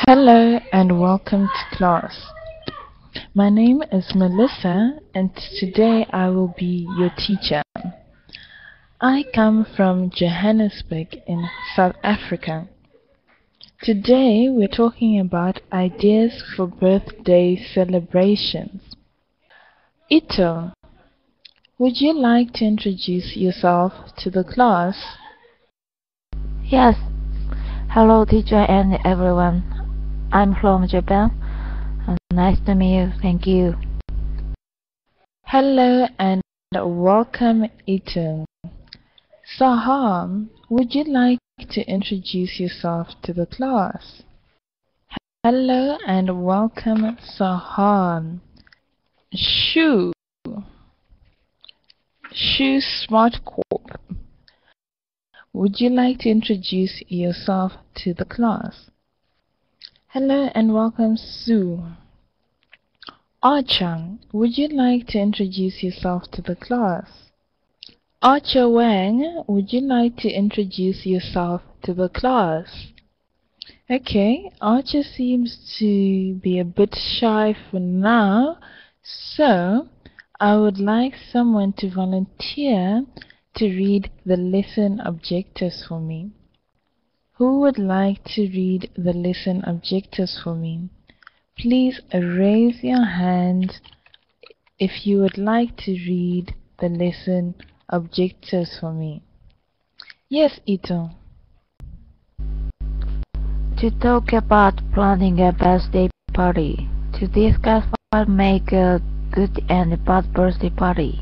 Hello and welcome to class. My name is Melissa and today I will be your teacher. I come from Johannesburg in South Africa. Today we're talking about ideas for birthday celebrations. Ito, would you like to introduce yourself to the class? Yes. Hello, teacher and everyone. I'm from Japan. Nice to meet you. Thank you. Hello and welcome, Ito. Saham, would you like to introduce yourself to the class? Hello and welcome, Saham. Shu Smart Corp, would you like to introduce yourself to the class? Hello and welcome, Sue. Archang, would you like to introduce yourself to the class? Archer Wang, would you like to introduce yourself to the class? Okay, Archer seems to be a bit shy for now, so I would like someone to volunteer to read the lesson objectives for me. Who would like to read the lesson objectives for me? Please raise your hand if you would like to read the lesson objectives for me. Yes, Ito. To talk about planning a birthday party. To discuss what make a good and bad birthday party.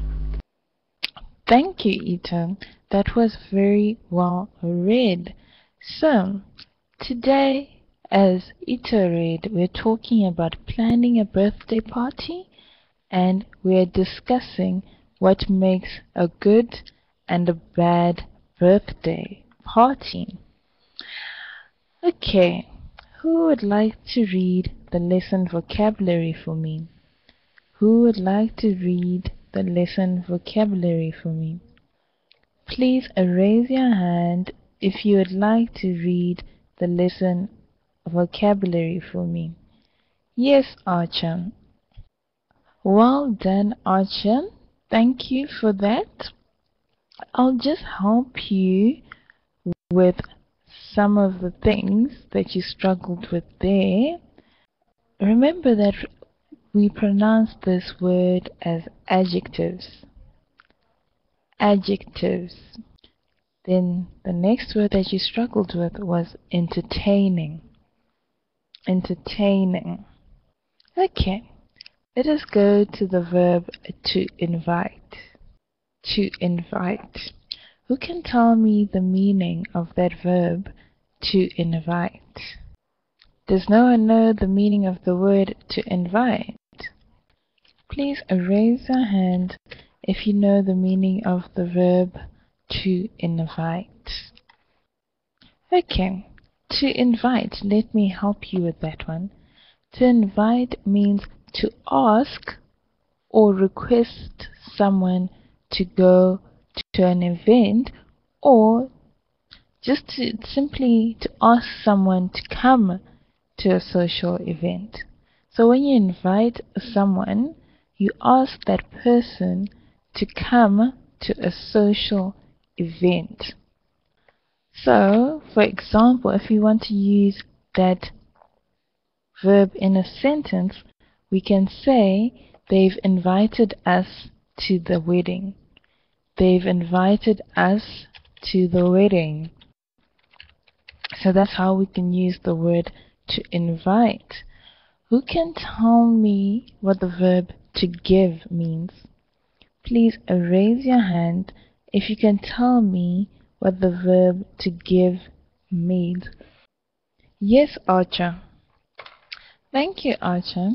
Thank you, Ito. That was very well read. So, today, as Ito read, we're talking about planning a birthday party and we're discussing what makes a good and a bad birthday party. Okay, who would like to read the lesson vocabulary for me? Who would like to read the lesson vocabulary for me? Please raise your hand if you would like to read the lesson vocabulary for me. Yes, Archon. Well done, Archon. Thank you for that. I'll just help you with some of the things that you struggled with there. Remember that we pronounce this word as adjectives. Adjectives. Then the next word that you struggled with was entertaining. Entertaining. Okay, let us go to the verb to invite. To invite. Who can tell me the meaning of that verb to invite? Does no one know the meaning of the word to invite? Please raise your hand if you know the meaning of the verb to invite. Okay, to invite, let me help you with that one. To invite means to ask or request someone to go to an event, or just simply to ask someone to come to a social event. So when you invite someone, you ask that person to come to a social event. So, for example, if you want to use that verb in a sentence, we can say they've invited us to the wedding. They've invited us to the wedding. So that's how we can use the word to invite. Who can tell me what the verb to give means? Please raise your hand if you can tell me what the verb to give means. Yes, Archer. Thank you, Archer.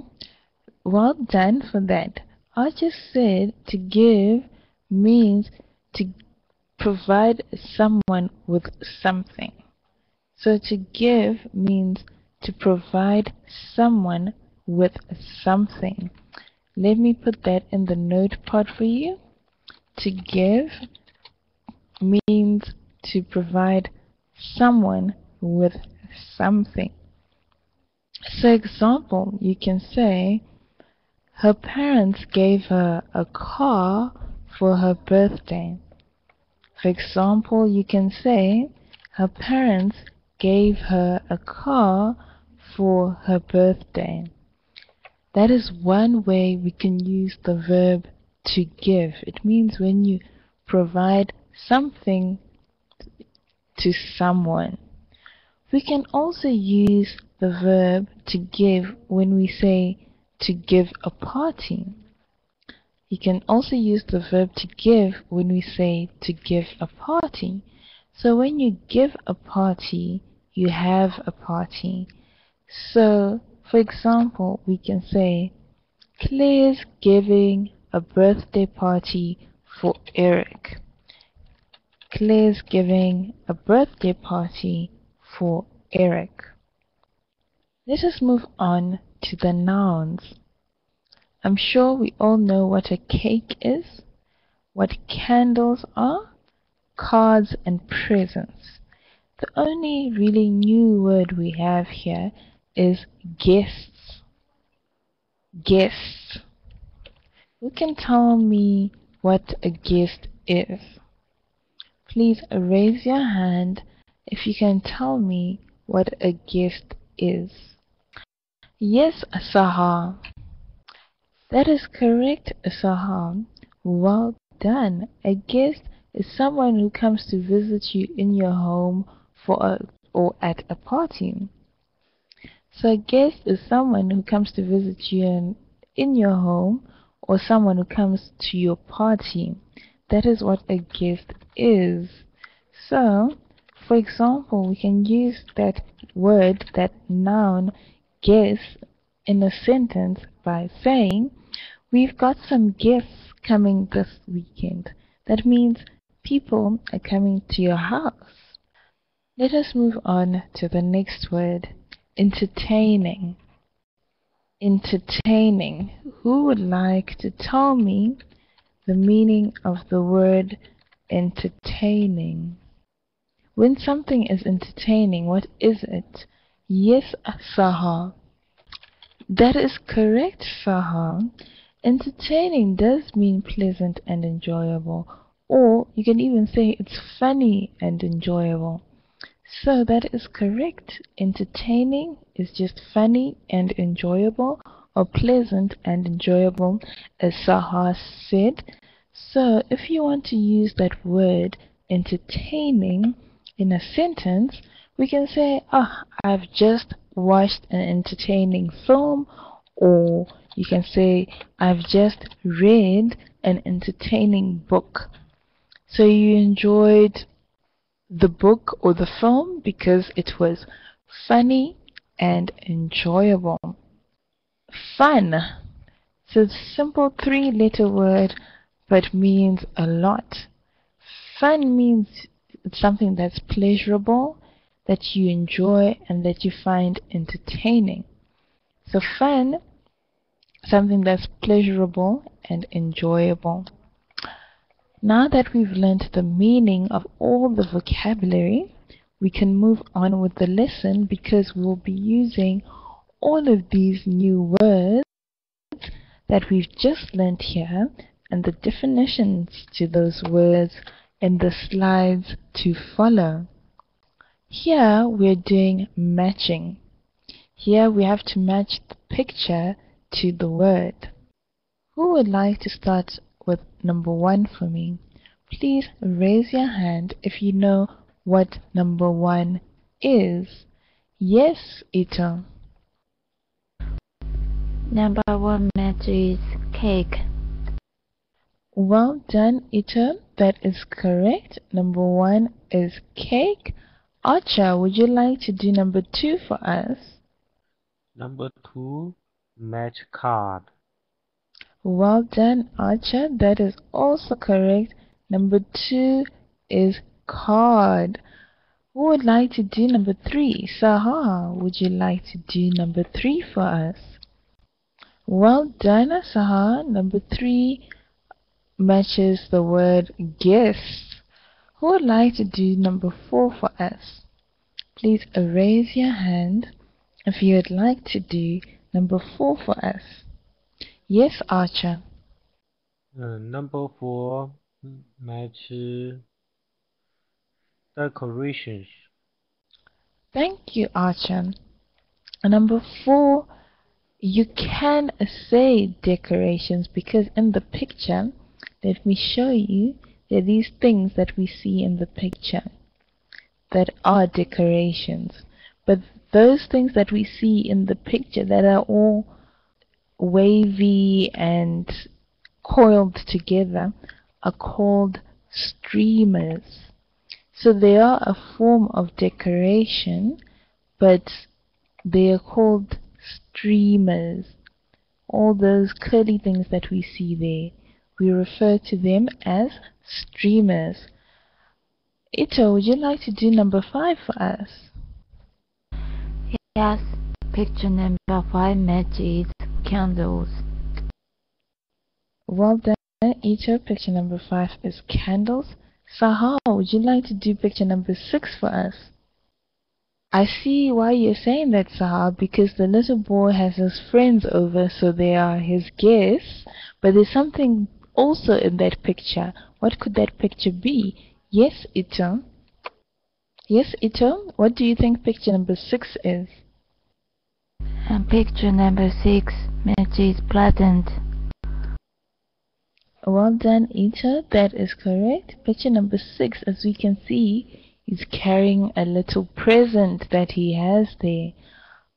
Well done for that. Archer said to give means to provide someone with something. So to give means to provide someone with something. Let me put that in the notepad for you. To give means to provide someone with something. So example, you can say, her parents gave her a car for her birthday. For example, you can say, her parents gave her a car for her birthday. That is one way we can use the verb to give. It means when you provide something to someone. We can also use the verb to give when we say to give a party. You can also use the verb to give when we say to give a party. So when you give a party, you have a party. So, for example, we can say, Claire's giving a birthday party for Eric. Claire's giving a birthday party for Eric. Let us move on to the nouns. I'm sure we all know what a cake is, what candles are, cards and presents. The only really new word we have here is guests. Guests. Who can tell me what a guest is? Please raise your hand if you can tell me what a guest is. Yes, Saha. That is correct, Saha. Well done. A guest is someone who comes to visit you in your home or at a party. So a guest is someone who comes to visit you in your home or someone who comes to your party. That is what a guest is. So, for example, we can use that word, that noun, guest, in a sentence by saying, we've got some guests coming this weekend. That means people are coming to your house. Let us move on to the next word, entertaining. Entertaining. Who would like to tell me the meaning of the word entertaining? When something is entertaining, what is it? Yes, Saha. That is correct, Saha. Entertaining does mean pleasant and enjoyable, or you can even say it's funny and enjoyable. So that is correct. Entertaining is just funny and enjoyable, or pleasant and enjoyable, as Saha said. So if you want to use that word entertaining in a sentence, we can say, I've just watched an entertaining film, or you can say, I've just read an entertaining book. So you enjoyed the book or the film because it was funny and enjoyable. Fun. It's a simple three-letter word but means a lot. Fun means it's something that's pleasurable, that you enjoy and that you find entertaining. So fun, something that's pleasurable and enjoyable. Now that we've learnt the meaning of all the vocabulary, we can move on with the lesson because we'll be using all of these new words that we've just learnt here and the definitions to those words in the slides to follow. Here we're doing matching. Here we have to match the picture to the word. Who would like to start with number 1 for me? Please raise your hand if you know what number 1 is. Yes, Ito. Number 1 match is cake. Well done, Ito. That is correct. Number 1 is cake. Archer, would you like to do number 2 for us? Number 2, match card. Well done, Archer. That is also correct. Number 2 is card. Who would like to do number 3? Saha, would you like to do number 3 for us? Well done, Saha. Number 3 matches the word guest. Who would like to do number 4 for us? Please raise your hand if you would like to do number 4 for us. Yes, Archer. Number 4 match decorations. Thank you, Archer. Number 4, you can say decorations because in the picture, let me show you, there are these things that we see in the picture that are decorations. But those things that we see in the picture that are all wavy and coiled together are called streamers. So they are a form of decoration, but they are called streamers. All those curly things that we see there, we refer to them as streamers. Ito, would you like to do number 5 for us? Yes, picture number 5 matches candles. Well done, Ito. Picture number 5 is candles. Sahar, would you like to do picture number 6 for us? I see why you're saying that, Sahar, because the little boy has his friends over, so they are his guests. But there's something also in that picture. What could that picture be? Yes, Ito. Yes, Ito. What do you think picture number 6 is? And picture number 6 matches present. Well done, Ito. That is correct. Picture number 6, as we can see, he's carrying a little present that he has there.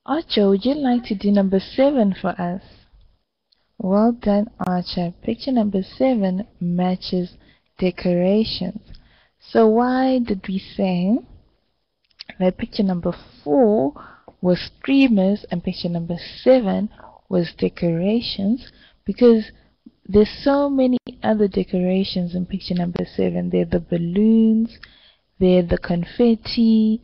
Archer, would you like to do number 7 for us? Well done, Archer. Picture number 7 matches decorations. So why did we say that picture number 4 was streamers and picture number 7 was decorations? Because there's so many other decorations in picture number 7. There are the balloons, there are the confetti.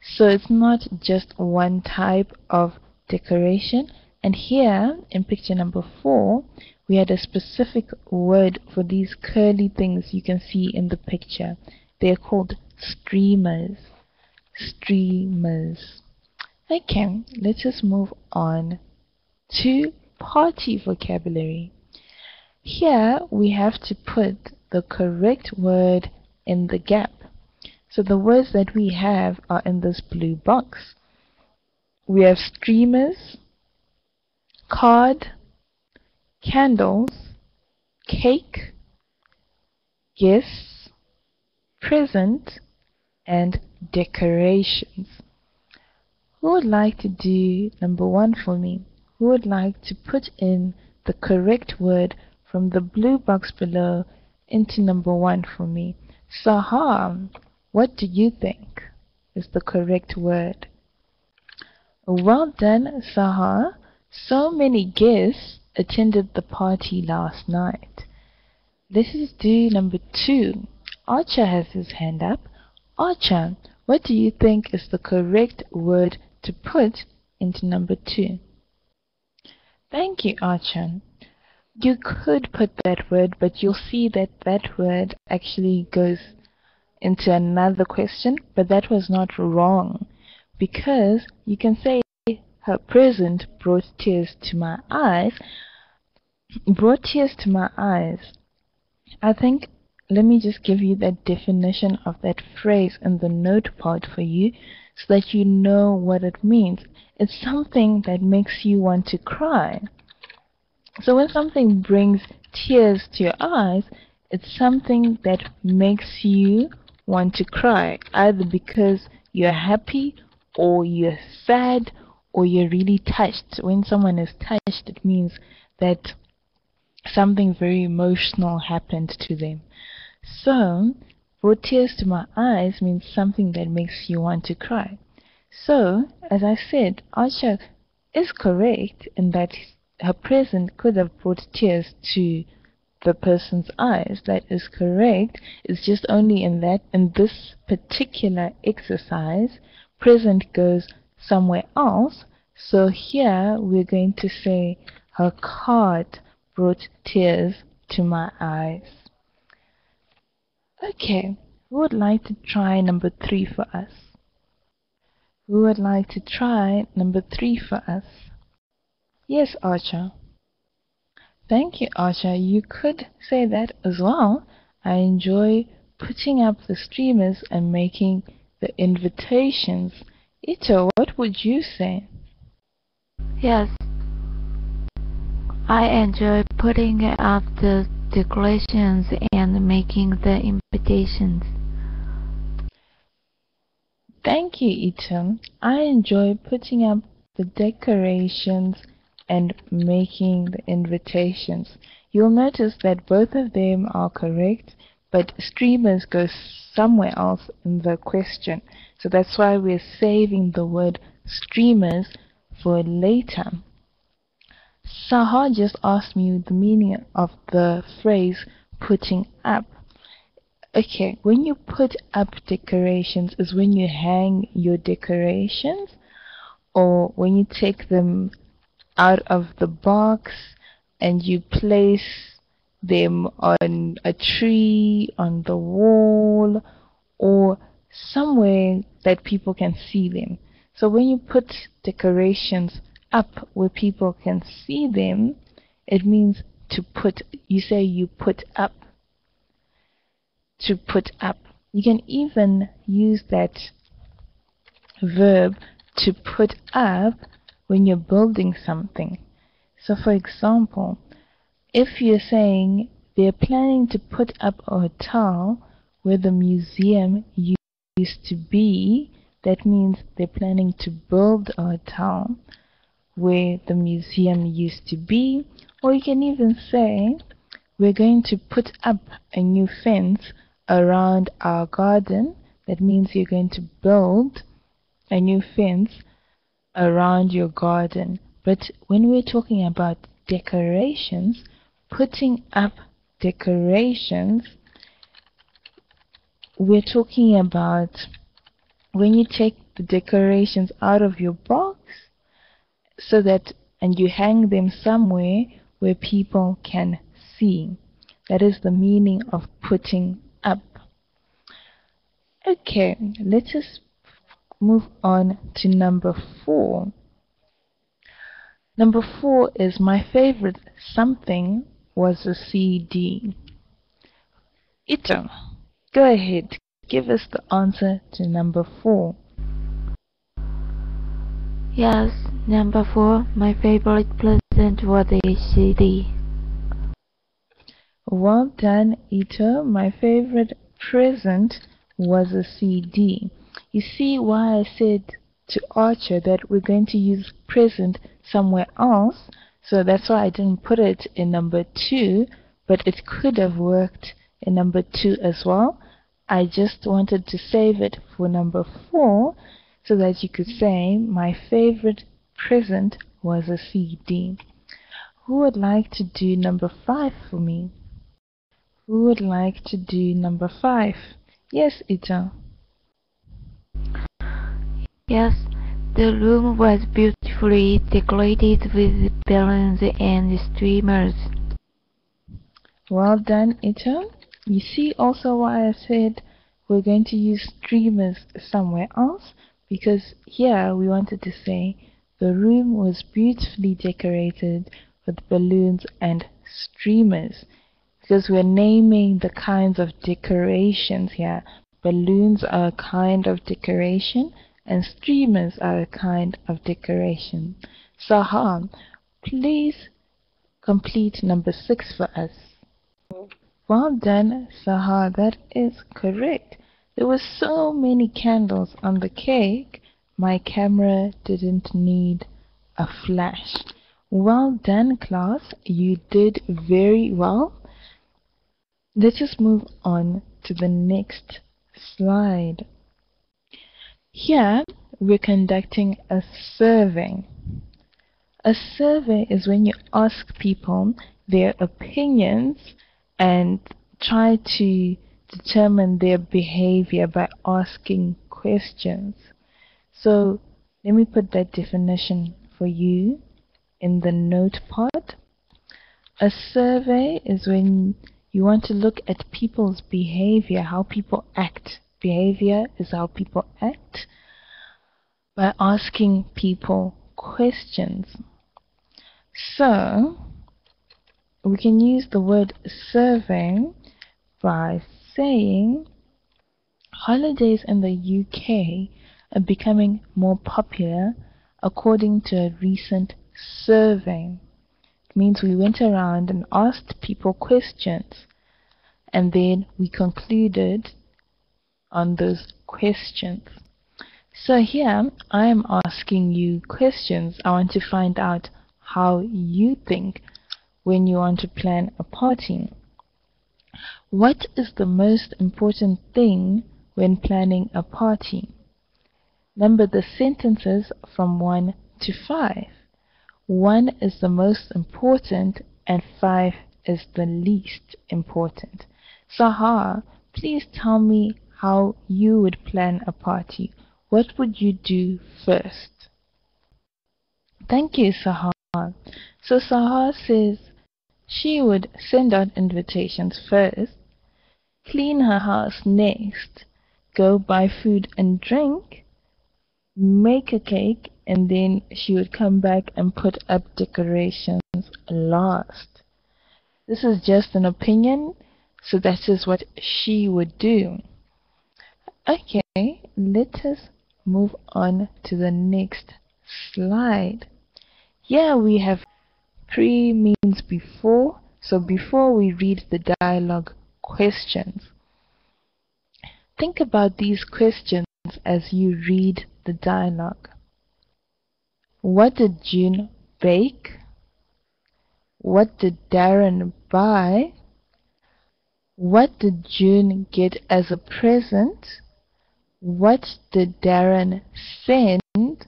So it's not just one type of decoration. And here in picture number 4, we had a specific word for these curly things you can see in the picture. They're called streamers. Streamers. Okay, let us move on to party vocabulary. Here we have to put the correct word in the gap. So the words that we have are in this blue box. We have streamers, card, candles, cake, gifts, present, and decorations. Who would like to do number 1 for me? Who would like to put in the correct word from the blue box below into number 1 for me? Sahar, what do you think is the correct word? Well done, Sahar. So many guests attended the party last night. Let us do number 2. Archer has his hand up. Archer, what do you think is the correct word to put into number 2? Thank you, Archer. You could put that word, but you'll see that that word actually goes into another question, but that was not wrong, because you can say her present brought tears to my eyes. Brought tears to my eyes. I think, let me just give you that definition of that phrase in the note part for you so that you know what it means. It's something that makes you want to cry. So when something brings tears to your eyes, it's something that makes you want to cry, either because you're happy or you're sad or you're really touched. When someone is touched, it means that something very emotional happened to them. So, brought tears to my eyes means something that makes you want to cry. So, as I said, Archer is correct in that her present could have brought tears to the person's eyes. That is correct. It's just only in this particular exercise, present goes somewhere else. So here we're going to say her card brought tears to my eyes. Okay, who would like to try number 3 for us? Who would like to try number 3 for us? Yes, Archer. Thank you, Archer. You could say that as well. I enjoy putting up the streamers and making the invitations. Ito, what would you say? Yes, I enjoy putting up the decorations and making the invitations. Thank you, Ito. I enjoy putting up the decorations and making the invitations. You'll notice that both of them are correct, but streamers go somewhere else in the question. So that's why we're saving the word streamers for later. Sahar just asked me the meaning of the phrase putting up. Okay, when you put up decorations is when you hang your decorations, or when you take them out of the box and you place them on a tree, on the wall, or somewhere that people can see them. So when you put decorations up where people can see them, it means to put. You say you put up. To put up. You can even use that verb to put up when you're building something. So for example, if you're saying they're planning to put up a hotel where the museum used to be, that means they're planning to build a hotel where the museum used to be. Or you can even say we're going to put up a new fence around our garden. That means you're going to build a new fence around your garden. But when we're talking about decorations, putting up decorations, we're talking about when you take the decorations out of your box so that and you hang them somewhere where people can see. That is the meaning of putting up. Okay, let us move on to number 4. Number 4 is my favorite something was a CD. Ito, go ahead, give us the answer to number 4. Yes, number 4, my favorite present was a CD. Well done, Ito. My favorite present was a CD. You see why I said to Archer that we're going to use present somewhere else? So that's why I didn't put it in number 2, but it could have worked in number 2 as well. I just wanted to save it for number 4 so that you could say my favorite present was a CD. Who would like to do number 5 for me? Who would like to do number 5? Yes, Ita. Yes, the room was beautifully decorated with balloons and streamers. Well done, Ita. You see also why I said we're going to use streamers somewhere else, because here we wanted to say the room was beautifully decorated with balloons and streamers, because we're naming the kinds of decorations here. Balloons are a kind of decoration and streamers are a kind of decoration. Sahar, please complete number 6 for us. Well done, Sahar. That is correct. There were so many candles on the cake, my camera didn't need a flash. Well done, class. You did very well. Let us move on to the next slide. Here, we're conducting a survey. A survey is when you ask people their opinions and try to determine their behavior by asking questions. So, let me put that definition for you in the note part. A survey is when you want to look at people's behavior, how people act. Behavior is how people act. by asking people questions. So, we can use the word survey by saying holidays in the UK are becoming more popular according to a recent survey. It means we went around and asked people questions, and then we concluded on those questions. So here I am asking you questions. I want to find out how you think when you want to plan a party. What is the most important thing when planning a party? Number the sentences from 1 to 5. 1 is the most important and 5 is the least important. Sahar, please tell me how you would plan a party. What would you do first? Thank you, Sahar. So Sahar says she would send out invitations first, clean her house next, go buy food and drink, make a cake, and then she would come back and put up decorations last. This is just an opinion, so that is what she would do. Okay, let us move on to the next slide. Here we have pre means before, so before we read the dialogue questions. Think about these questions as you read the dialogue. What did June bake? What did Darren buy? What did June get as a present? What did Darren send?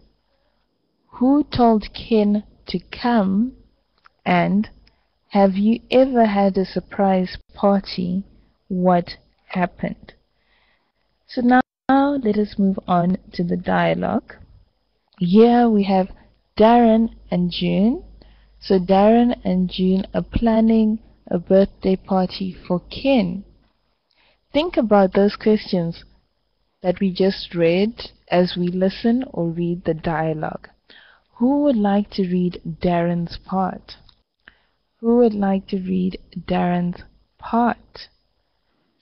Who told Ken to come? And have you ever had a surprise party? What happened? So now let us move on to the dialogue. Here we have Darren and June. So Darren and June are planning a birthday party for Ken. Think about those questions that we just read as we listen or read the dialogue. Who would like to read Darren's part? Who would like to read Darren's part?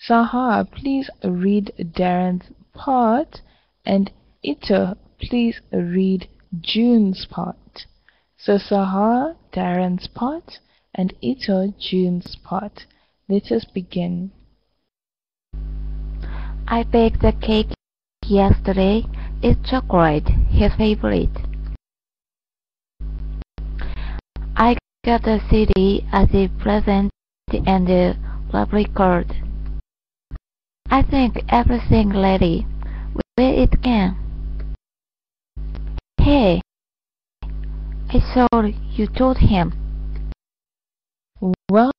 Sahar, please read Darren's part, and Ito, please read June's part. So Sahar, Darren's part, and Ito, June's part. Let us begin. I baked the cake yesterday. It's chocolate, his favorite. I got a CD as a present and a lovely card. I think everything ready. Where it can. Hey, I thought you told him. Well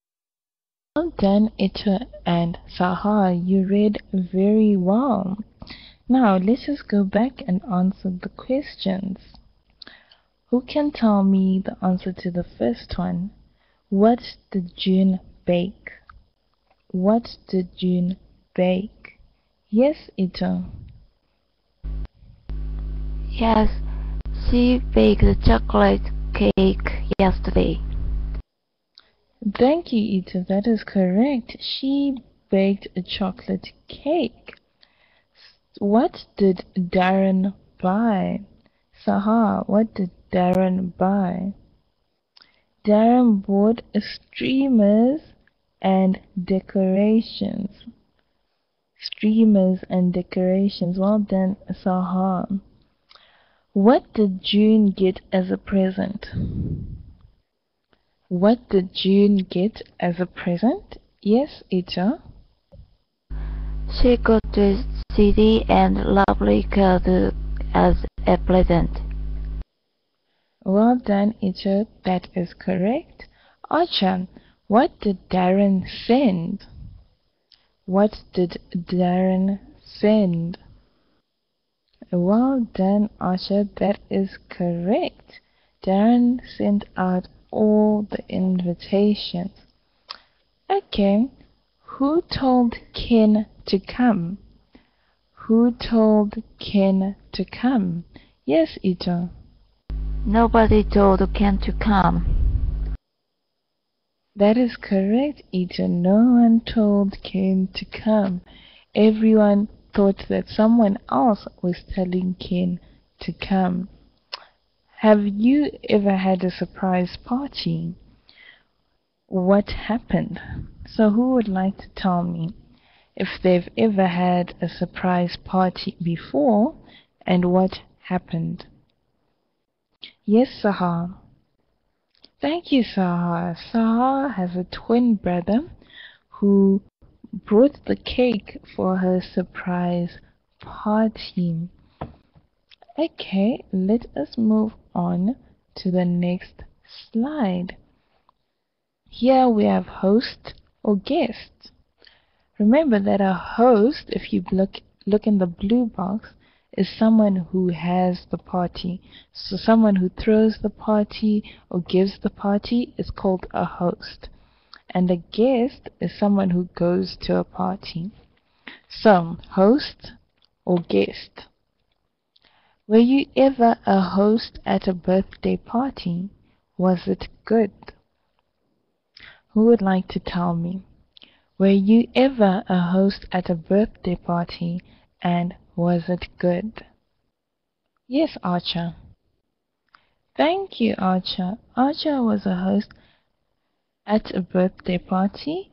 done, Ito and Sahar. You read very well. Now let us go back and answer the questions. Who can tell me the answer to the first one? What did June bake? What did June bake? Yes, Ito. Yes, she baked a chocolate cake yesterday. Thank you, Ito. That is correct. She baked a chocolate cake. What did Darren buy? Sahar, what did Darren buy? Darren bought streamers and decorations. Streamers and decorations. Well done, Sahar. What did June get as a present? What did June get as a present? Yes, Ito. She got a CD and lovely card as a present. Well done, Ito. That is correct. Archer, what did Darren send? What did Darren send? Well done, Archer. That is correct. Darren sent out all the invitations. Okay. Who told Ken to come? Who told Ken to come? Yes, Ito. Nobody told Ken to come. That is correct, Ito. No one told Ken to come. Everyone thought that someone else was telling Ken to come. Have you ever had a surprise party? What happened? So who would like to tell me if they've ever had a surprise party before and what happened? Yes, Sahar. Thank you, Sahar. Sahar has a twin brother who brought the cake for her surprise party. Okay, let us move on to the next slide. Here we have host or guest. Remember that a host, if you look in the blue box, is someone who has the party. So someone who throws the party or gives the party is called a host. And a guest is someone who goes to a party. So, host or guest. Were you ever a host at a birthday party? Was it good? Who would like to tell me? Were you ever a host at a birthday party and was it good? Yes, Archer. Thank you, Archer. Archer was a host at a birthday party.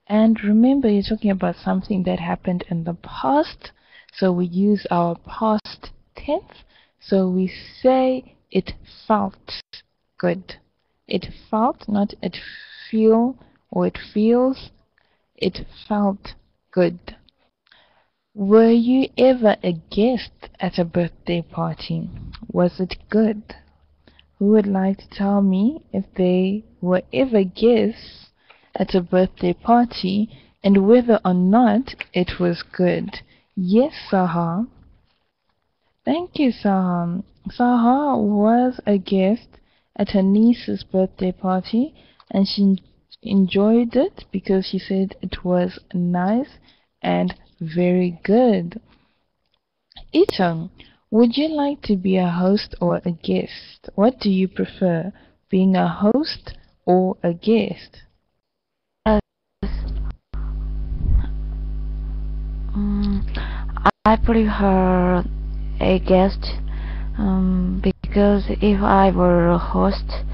And remember, you're talking about something that happened in the past. So we use our past tense. So we say it felt good. It felt, not it feel or it feels. It felt good. Were you ever a guest at a birthday party? Was it good? Who would like to tell me if they were ever guests at a birthday party and whether or not it was good? Yes, Sahar. Thank you, Sahar. Sahar was a guest at her niece's birthday party and she enjoyed it because she said it was nice and very good. Ethan, would you like to be a host or a guest? What do you prefer, being a host or a guest? Yes, mm, I prefer a guest because if I were a host,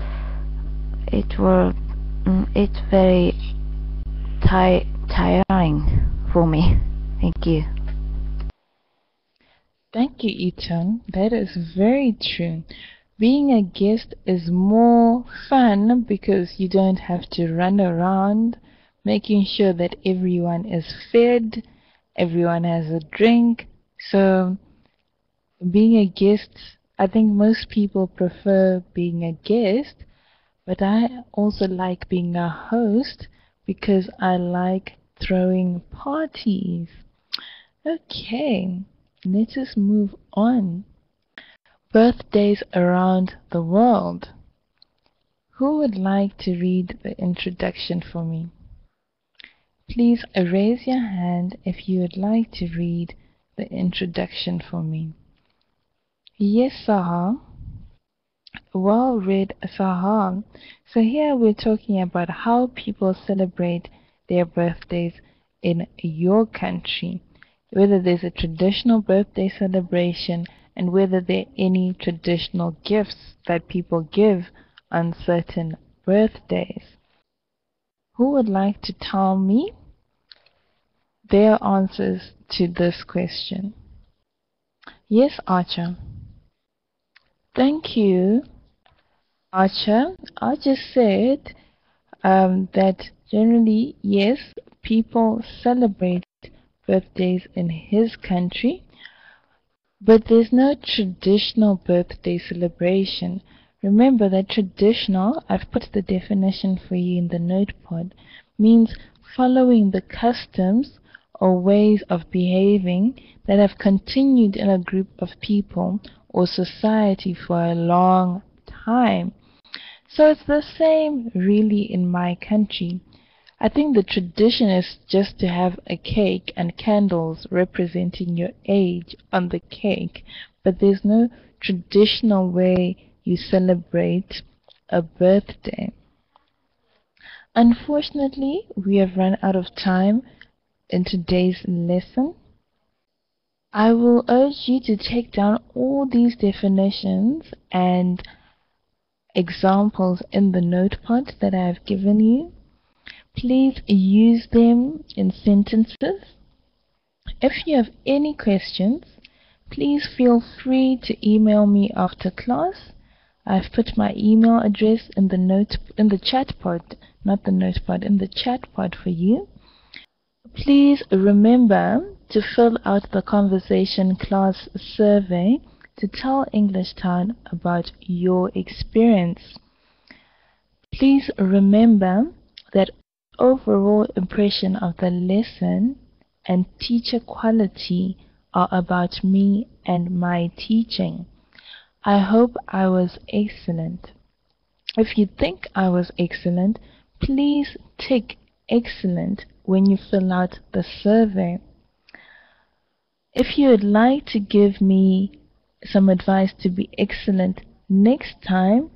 it's very tiring for me. Thank you. Thank you, Ethan. That is very true. Being a guest is more fun because you don't have to run around making sure that everyone is fed, everyone has a drink. So, being a guest, I think most people prefer being a guest, but I also like being a host because I like throwing parties. Okay, let us move on. Birthdays around the world. Who would like to read the introduction for me? Please raise your hand if you would like to read the introduction for me. Yes, Sahar. Well read, Sahar. So here we're talking about how people celebrate their birthdays in your country, whether there's a traditional birthday celebration and whether there are any traditional gifts that people give on certain birthdays. Who would like to tell me their answers to this question? Yes, Archer. Thank you, Archer. Archer said that generally, yes, people celebrate birthdays in his country, but there's no traditional birthday celebration. Remember that traditional, I've put the definition for you in the notepad, means following the customs or ways of behaving that have continued in a group of people or society for a long time. So it's the same really in my country. I think the tradition is just to have a cake and candles representing your age on the cake, but there's no traditional way you celebrate a birthday. Unfortunately, we have run out of time in today's lesson. I will urge you to take down all these definitions and examples in the notepad that I have given you. Please use them in sentences. If you have any questions, please feel free to email me after class. I've put my email address in the chat pod, not the notepad, in the chat pod for you. Please remember to fill out the conversation class survey to tell English Town about your experience. Please remember that overall impression of the lesson and teacher quality are about me and my teaching. I hope I was excellent. If you think I was excellent, please tick excellent when you fill out the survey. If you would like to give me some advice to be excellent next time,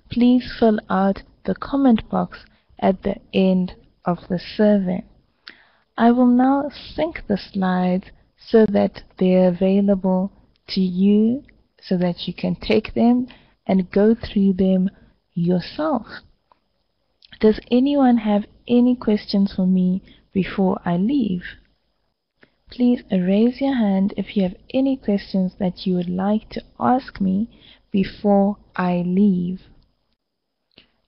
please fill out the comment box at the end of the survey. I will now sync the slides so that they're available to you so that you can take them and go through them yourself. Does anyone have any questions for me before I leave? Please raise your hand if you have any questions that you would like to ask me before I leave.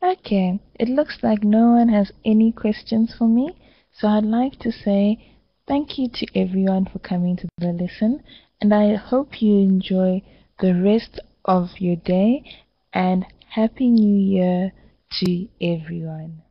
Okay, it looks like no one has any questions for me, so I'd like to say thank you to everyone for coming to the lesson, and I hope you enjoy the rest of your day, and Happy New Year to everyone.